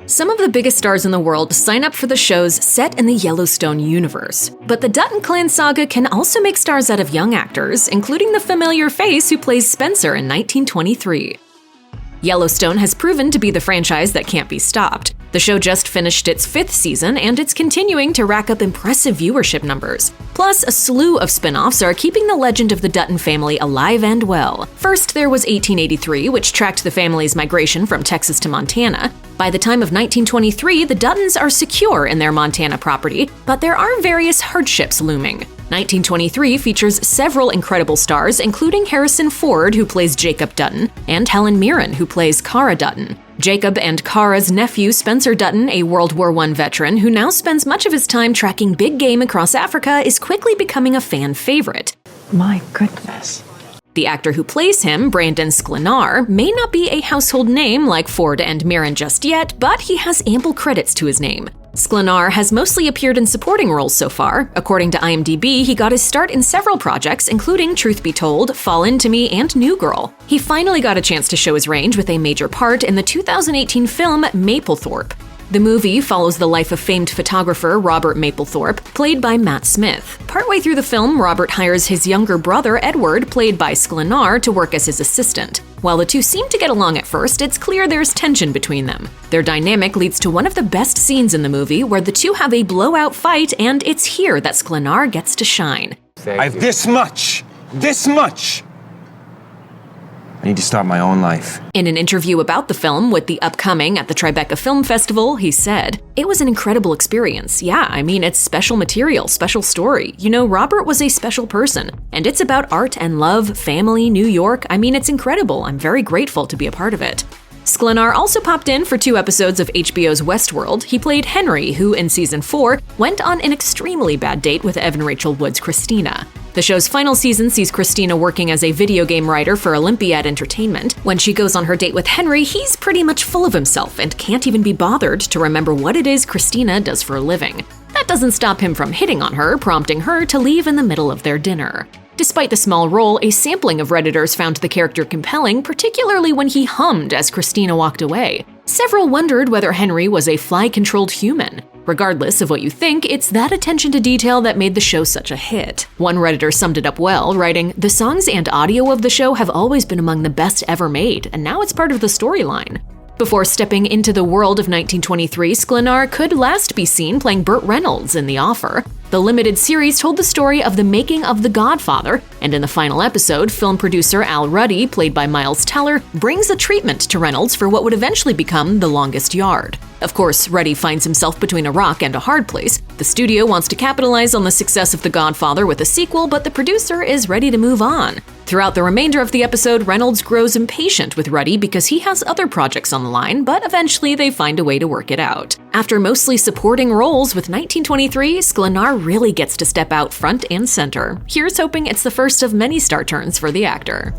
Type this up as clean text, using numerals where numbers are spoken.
Some of the biggest stars in the world sign up for the shows set in the Yellowstone universe. But the Dutton clan saga can also make stars out of young actors, including the familiar face who plays Spencer in 1923. Yellowstone has proven to be the franchise that can't be stopped. The show just finished its 5th season, and it's continuing to rack up impressive viewership numbers. Plus, a slew of spin-offs are keeping the legend of the Dutton family alive and well. First, there was 1883, which tracked the family's migration from Texas to Montana. By the time of 1923, the Duttons are secure in their Montana property, but there are various hardships looming. 1923 features several incredible stars, including Harrison Ford, who plays Jacob Dutton, and Helen Mirren, who plays Cara Dutton. Jacob and Cara's nephew, Spencer Dutton, a World War I veteran who now spends much of his time tracking big game across Africa, is quickly becoming a fan favorite. My goodness. The actor who plays him, Brandon Sklenar, may not be a household name like Ford and Mirren just yet, but he has ample credits to his name. Sklenar has mostly appeared in supporting roles so far. According to IMDb, he got his start in several projects, including Truth Be Told, Fall Into Me, and New Girl. He finally got a chance to show his range with a major part in the 2018 film Mapplethorpe. The movie follows the life of famed photographer Robert Mapplethorpe, played by Matt Smith. Partway through the film, Robert hires his younger brother, Edward, played by Sklenar, to work as his assistant. While the two seem to get along at first, it's clear there's tension between them. Their dynamic leads to one of the best scenes in the movie, where the two have a blowout fight, and it's here that Sklenar gets to shine. I've this much! I need to start my own life. In an interview about the film with the upcoming at the Tribeca Film Festival, he said, "It was an incredible experience. Yeah, I mean, it's special material, special story. You know, Robert was a special person, and it's about art and love, family, New York. I mean, it's incredible. I'm very grateful to be a part of it." Sklenar also popped in for 2 episodes of HBO's Westworld. He played Henry, who in season 4 went on an extremely bad date with Evan Rachel Wood's Christina. The show's final season sees Christina working as a video game writer for Olympiad Entertainment. When she goes on her date with Henry, he's pretty much full of himself and can't even be bothered to remember what it is Christina does for a living. That doesn't stop him from hitting on her, prompting her to leave in the middle of their dinner. Despite the small role, a sampling of Redditors found the character compelling, particularly when he hummed as Christina walked away. Several wondered whether Henry was a fly-controlled human. Regardless of what you think, it's that attention to detail that made the show such a hit. One Redditor summed it up well, writing, "The songs and audio of the show have always been among the best ever made, and now it's part of the storyline." Before stepping into the world of 1923, Sklenar could last be seen playing Burt Reynolds in The Offer. The limited series told the story of the making of The Godfather, and in the final episode, film producer Al Ruddy, played by Miles Teller, brings a treatment to Reynolds for what would eventually become The Longest Yard. Of course, Ruddy finds himself between a rock and a hard place. The studio wants to capitalize on the success of The Godfather with a sequel, but the producer is ready to move on. Throughout the remainder of the episode, Reynolds grows impatient with Ruddy because he has other projects on the line, but eventually they find a way to work it out. After mostly supporting roles with 1923, Sklenar really gets to step out front and center. Here's hoping it's the first of many star turns for the actor.